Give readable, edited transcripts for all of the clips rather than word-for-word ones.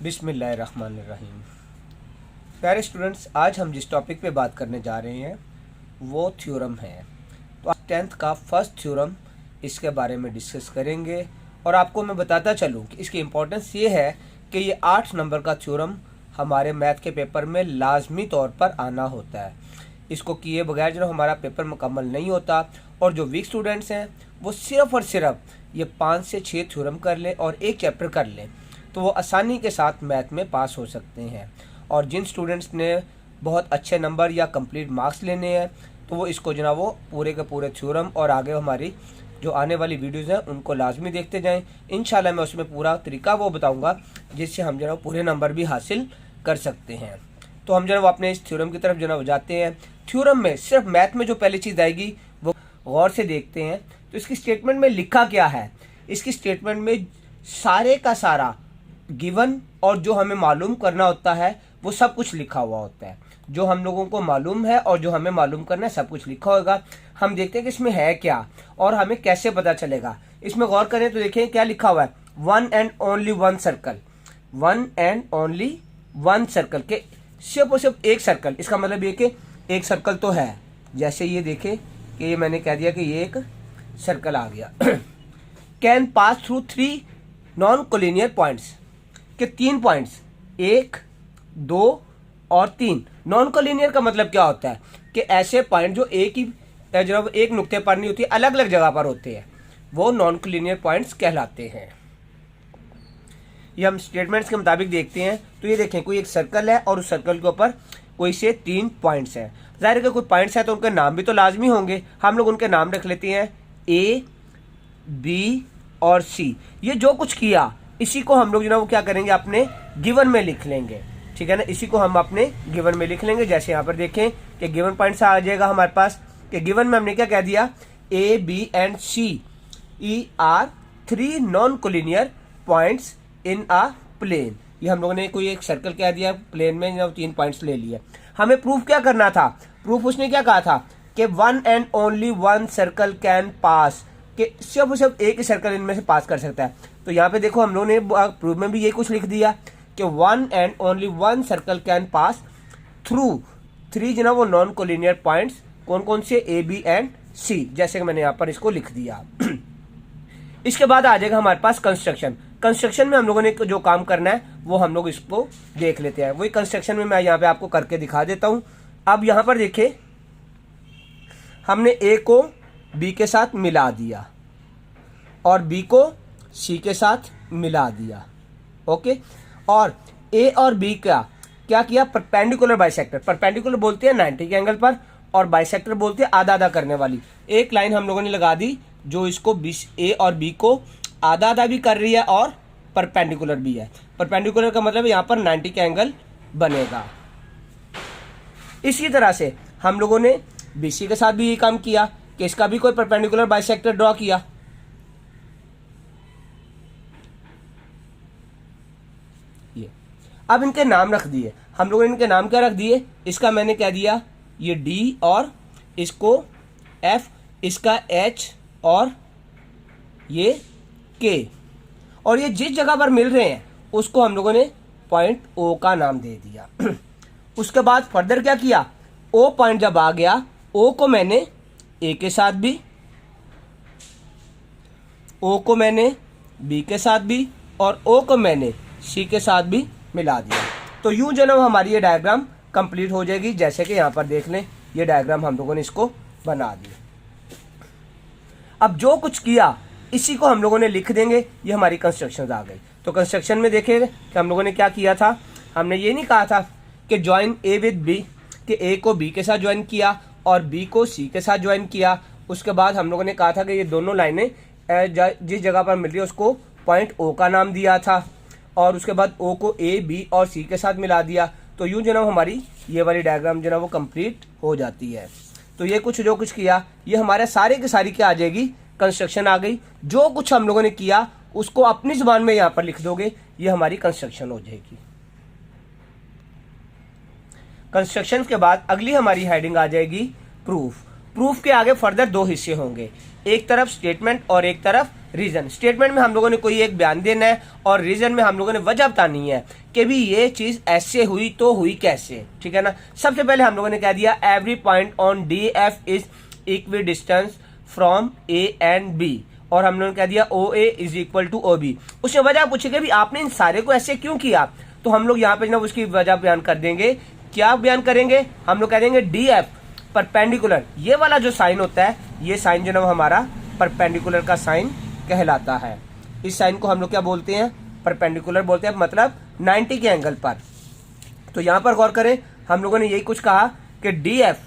बिस्मिल्लाहिर्रहमानिर्रहीम। प्यारे स्टूडेंट्स, आज हम जिस टॉपिक पे बात करने जा रहे हैं वो थ्योरम है। तो आज 10th का फर्स्ट थ्योरम इसके बारे में डिस्कस करेंगे और आपको मैं बताता चलूँ कि इसकी इम्पोर्टेंस ये है कि ये 8 नंबर का थ्योरम हमारे मैथ के पेपर में लाजमी तौर पर आना होता है। इसको किए बगैर जो हमारा पेपर मुकम्मल नहीं होता और जो वीक स्टूडेंट्स हैं वो सिर्फ़ और सिर्फ ये 5 से 6 थ्योरम कर लें और एक चैप्टर कर लें तो वो आसानी के साथ मैथ में पास हो सकते हैं। और जिन स्टूडेंट्स ने बहुत अच्छे नंबर या कंप्लीट मार्क्स लेने हैं तो वो इसको जो ना वो पूरे के पूरे थ्योरम और आगे हमारी जो आने वाली वीडियोज़ हैं उनको लाजमी देखते जाएं। इंशाल्लाह मैं उसमें पूरा तरीका वो बताऊंगा जिससे हम जो है पूरे नंबर भी हासिल कर सकते हैं। तो हम जो है वो अपने इस थ्योरम की तरफ जो है जाते हैं। थ्योरम में सिर्फ मैथ में जो पहली चीज़ आएगी वो गौर से देखते हैं। तो इसकी स्टेटमेंट में लिखा क्या है? इसकी स्टेटमेंट में सारे का सारा गिवन और जो हमें मालूम करना होता है वो सब कुछ लिखा हुआ होता है। जो हम लोगों को मालूम है और जो हमें मालूम करना है सब कुछ लिखा होगा। हम देखते हैं कि इसमें है क्या और हमें कैसे पता चलेगा। इसमें गौर करें तो देखें क्या लिखा हुआ है, one and only one circle. One and only one circle के सिर्फ और सिर्फ एक सर्कल। इसका मतलब ये कि एक सर्कल तो है। जैसे ये देखें कि ये मैंने कह दिया कि ये एक सर्कल आ गया। Can pass through 3 non collinear points के 3 पॉइंट्स 1, 2 और 3। नॉन कोलिनियर का मतलब क्या होता है कि ऐसे पॉइंट जो एक ही जब एक नुक्ते पर नहीं होती, अलग अलग जगह पर होते हैं, वो नॉन कोलिनियर पॉइंट्स कहलाते हैं। ये हम स्टेटमेंट्स के मुताबिक देखते हैं। तो ये देखें कोई एक सर्कल है और उस सर्कल के ऊपर कोई से 3 पॉइंट्स हैं। जाहिर है कोई पॉइंट्स है तो उनके नाम भी तो लाजमी होंगे। हम लोग उनके नाम रख लेते हैं A, B और C। ये जो कुछ किया इसी को हम लोग जो ना वो क्या करेंगे, अपने गिवन में लिख लेंगे। ठीक है ना, इसी को हम अपने गिवन में लिख लेंगे। जैसे यहाँ पर देखें कि गिवन पॉइंट्स आ जाएगा हमारे पास कि गिवन में हमने क्या कह दिया, A, B and C are 3 non collinear points in a plane. ये हम लोगों ने कोई एक सर्कल कह दिया, प्लेन में 3 पॉइंट्स ले लिए। हमें प्रूफ क्या करना था? प्रूफ उसने क्या कहा था कि one and only one circle can पास, कि सिर्फ सिर्फ एक ही सर्कल इनमें से पास कर सकता है। तो यहाँ पे देखो हम लोगों ने प्रूफ में भी ये कुछ लिख दिया कि one and only one circle can pass through 3 जो ना वो नॉन कोलिनियर पॉइंट्स। कौन कौन से? A, B and C। जैसे कि मैंने यहाँ पर इसको लिख दिया। इसके बाद आ जाएगा हमारे पास कंस्ट्रक्शन। कंस्ट्रक्शन में हम लोगों ने जो काम करना है वो हम लोग इसको देख लेते हैं। वही कंस्ट्रक्शन में मैं यहाँ पे आपको करके दिखा देता हूँ। अब यहाँ पर देखिए हमने A को B के साथ मिला दिया और B को C के साथ मिला दिया। ओके, और A और B का क्या किया? Perpendicular bisector. परपेंडिकुलर बोलते हैं 90 के एंगल पर और बाइसेक्टर बोलते हैं आधा आधा करने वाली। एक लाइन हम लोगों ने लगा दी जो इसको A और B को आधा आधा भी कर रही है और परपेंडिकुलर भी है। परपेंडिकुलर का मतलब यहाँ पर 90 का एंगल बनेगा। इसी तरह से हम लोगों ने BC के साथ भी ये काम किया कि इसका भी कोई परपेंडिकुलर बाइसेक्टर ड्रॉ किया। ये अब इनके नाम रख दिए हम लोगों ने। इनके नाम क्या रख दिए? इसका मैंने कह दिया ये D और इसको F, इसका H और ये K। और ये जिस जगह पर मिल रहे हैं उसको हम लोगों ने पॉइंट O का नाम दे दिया। उसके बाद फर्दर क्या किया? O पॉइंट जब आ गया, O को मैंने A के साथ भी, O को मैंने B के साथ भी और O को मैंने C के साथ भी मिला दिया। तो यूं जो ना हमारी ये डायग्राम कंप्लीट हो जाएगी। जैसे कि यहाँ पर देख लें ये डायग्राम हम लोगों ने इसको बना दिया। अब जो कुछ किया इसी को हम लोगों ने लिख देंगे। ये हमारी कंस्ट्रक्शन आ गई। तो कंस्ट्रक्शन में देखें कि हम लोगों ने क्या किया था। हमने ये नहीं कहा था कि ज्वाइन A विद B, कि A को B के साथ ज्वाइन किया और B को C के साथ ज्वाइन किया। उसके बाद हम लोगों ने कहा था कि ये दोनों लाइनें जिस जगह पर मिल रही है उसको पॉइंट O का नाम दिया था और उसके बाद O को A, B और C के साथ मिला दिया। तो यूँ जनाब हमारी ये वाली डायग्राम जो ना वो कंप्लीट हो जाती है। तो ये कुछ जो कुछ किया ये हमारे सारे की सारी क्या आ जाएगी? कंस्ट्रक्शन आ गई। जो कुछ हम लोगों ने किया उसको अपनी जुबान में यहाँ पर लिख दोगे, ये हमारी कंस्ट्रक्शन हो जाएगी। कंस्ट्रक्शन के बाद अगली हमारी हेडिंग आ जाएगी प्रूफ। प्रूफ के आगे फर्दर दो हिस्से होंगे, एक तरफ स्टेटमेंट और एक तरफ रीजन। स्टेटमेंट में हम लोगों ने कोई एक बयान देना है और रीजन में हम लोगों ने वजह बतानी है कि भी ये चीज ऐसे हुई तो हुई कैसे, ठीक है ना। सबसे पहले हम लोगों ने कह दिया every point on D F is equi distance from A and B, और हम लोगों ने कह दिया O A is equal to O B. उसने वजह पूछी कि भी आपने इन सारे को ऐसे क्यों किया, तो हम लोग यहाँ पे ना उसकी वजह बयान कर देंगे। क्या बयान करेंगे, हम लोग कह देंगे डी एफ परपेंडिकुलर, ये वाला जो साइन होता है ये साइन जो ना हमारा परपेंडिकुलर का साइन कहलाता है। इस साइन को हम लोग क्या बोलते हैं, परपेंडिकुलर बोलते हैं, मतलब 90 के एंगल पर। तो यहाँ पर गौर करें, हम लोगों ने यही कुछ कहा कि D F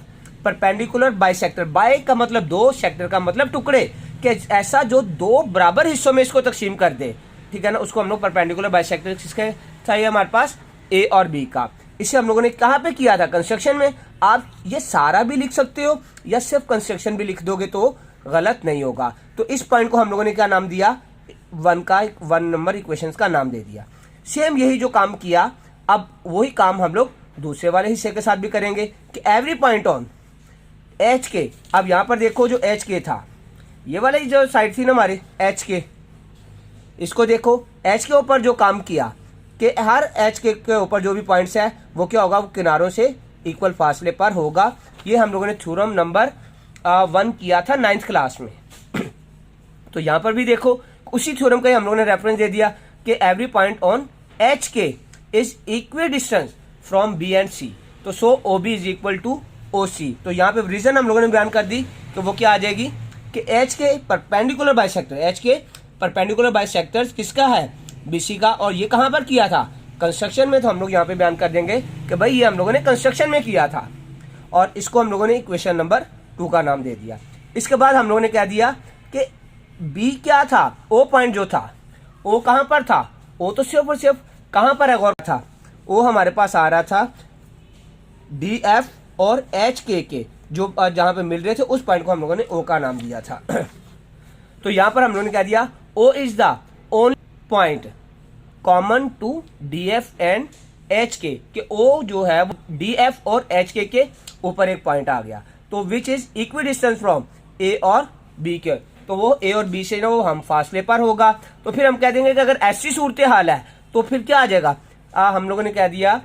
perpendicular bisector, bi का मतलब दो, सेक्टर का मतलब टुकड़े, कि ऐसा जो दो बराबर हिस्सों में इसको तकसीम कर दे, ठीक है ना, उसको हम लोग परपेंडिकुलर बाइसेक्टर किसके चाहिए हमारे पास, ए और बी का। इसे हम लोगों ने कहाँ पे किया था, कंस्ट्रक्शन में। आप ये सारा भी लिख सकते हो या सिर्फ कंस्ट्रक्शन भी लिख दोगे तो गलत नहीं होगा। तो इस पॉइंट को हम लोगों ने क्या नाम दिया, वन नंबर इक्वेशंस का नाम दे दिया। सेम यही जो काम किया, अब वही काम हम लोग दूसरे वाले हिस्से के साथ भी करेंगे कि एवरी पॉइंट ऑन एच के। अब यहां पर देखो जो एच के था, ये वाली जो साइड थी ना हमारी एच के, इसको देखो, एच के ऊपर जो काम किया कि हर एच के ऊपर जो भी पॉइंट्स है वो क्या होगा, वो किनारों से इक्वल फासले पर होगा। ये हम लोगों ने थ्योरम नंबर 1 किया था 9th क्लास में। तो यहां पर भी देखो उसी थ्योरम का हम लोगों ने रेफरेंस दे दिया कि every point on H K is equi distance from B and C, तो so O B is equal to O C. तो यहाँ पे रीजन हम लोगों ने बयान कर दी, तो वो क्या आ जाएगी कि एच के परपेंडिकुलर बाइसेक्टर, एच के परपेंडिकुलर बाइसेक्टर किसका है, बीसी का। और ये कहाँ पर किया था, कंस्ट्रक्शन में। तो हम लोग यहाँ पे बयान कर देंगे कि भाई ये हम लोगों ने कंस्ट्रक्शन में किया था, और इसको हम लोगों ने इक्वेशन नंबर 2 का नाम दे दिया। इसके बाद हम लोगों ने कह दिया कि बी क्या था, ओ पॉइंट जो था, ओ कहाँ पर था, ओ तो सिर्फ और सिर्फ कहाँ पर है गौर था, ओ हमारे पास आ रहा था डी एफ और एच के जो जहां पे मिल रहे थे, उस पॉइंट को हम लोगों ने ओ का नाम दिया था। तो यहां पर हम लोगों ने कह दिया O is the only point common to D F and H K O जो है वो डी एफ और एच के ऊपर एक पॉइंट आ गया, तो which is equi distance from A और बी के, तो वो ए और बी से ना वो हम फासले पर होगा। तो फिर हम कह देंगे कि अगर ऐसी सूरत हाल है तो फिर क्या आ जाएगा, हम लोगों ने कह दिया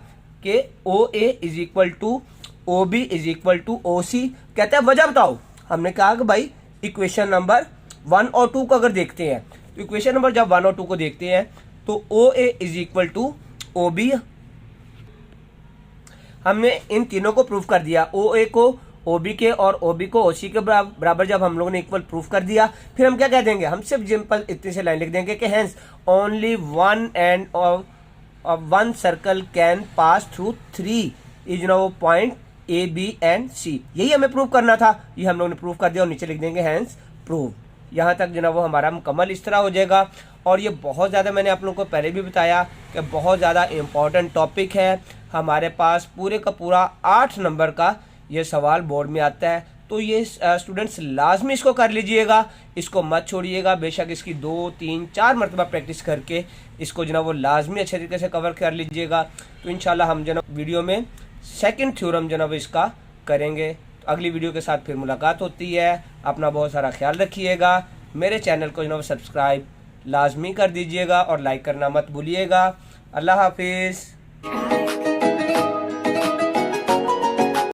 कि O A is equal to O B is equal to O C. कहते हैं वजह बताओ, हमने कहा कि भाई इक्वेशन नंबर 1 और 2 को अगर देखते हैं, तो इक्वेशन नंबर जब 1 और 2 को देखते हैं तो O A is equal to O B, हमने इन तीनों को प्रूफ कर दिया, ओ ए को ओ बी के और ओ बी को ओ सी के बराबर जब हम लोगों ने इक्वल प्रूफ कर दिया, फिर हम क्या कह देंगे, हम सिर्फ सिंपल इतनी से लाइन लिख देंगे कि hence only one and of one circle can pass through 3 is no point A B and C. यही हमें प्रूव करना था, ये हम लोगों ने प्रूव कर दिया, और नीचे लिख देंगे हेंस प्रूव। यहाँ तक जो ना वो हमारा मुकम्मल इस तरह हो जाएगा। और ये बहुत ज़्यादा, मैंने आप लोगों को पहले भी बताया कि बहुत ज़्यादा इम्पॉर्टेंट टॉपिक है हमारे पास, पूरे का पूरा 8 नंबर का ये सवाल बोर्ड में आता है। तो ये स्टूडेंट्स लाजमी इसको कर लीजिएगा, इसको मत छोड़िएगा। बेशक इसकी 2, 3, 4 मरतबा प्रैक्टिस करके इसको जो ना वो लाजमी अच्छे तरीके से कवर कर लीजिएगा। तो इंशाल्लाह हम जो ना वीडियो में सेकंड थ्योरम जो ना वो इसका करेंगे। तो अगली वीडियो के साथ फिर मुलाकात होती है। अपना बहुत सारा ख्याल रखिएगा। मेरे चैनल को जो ना वो सब्सक्राइब लाजमी कर दीजिएगा और लाइक करना मत भूलिएगा। अल्लाह हाफिज़।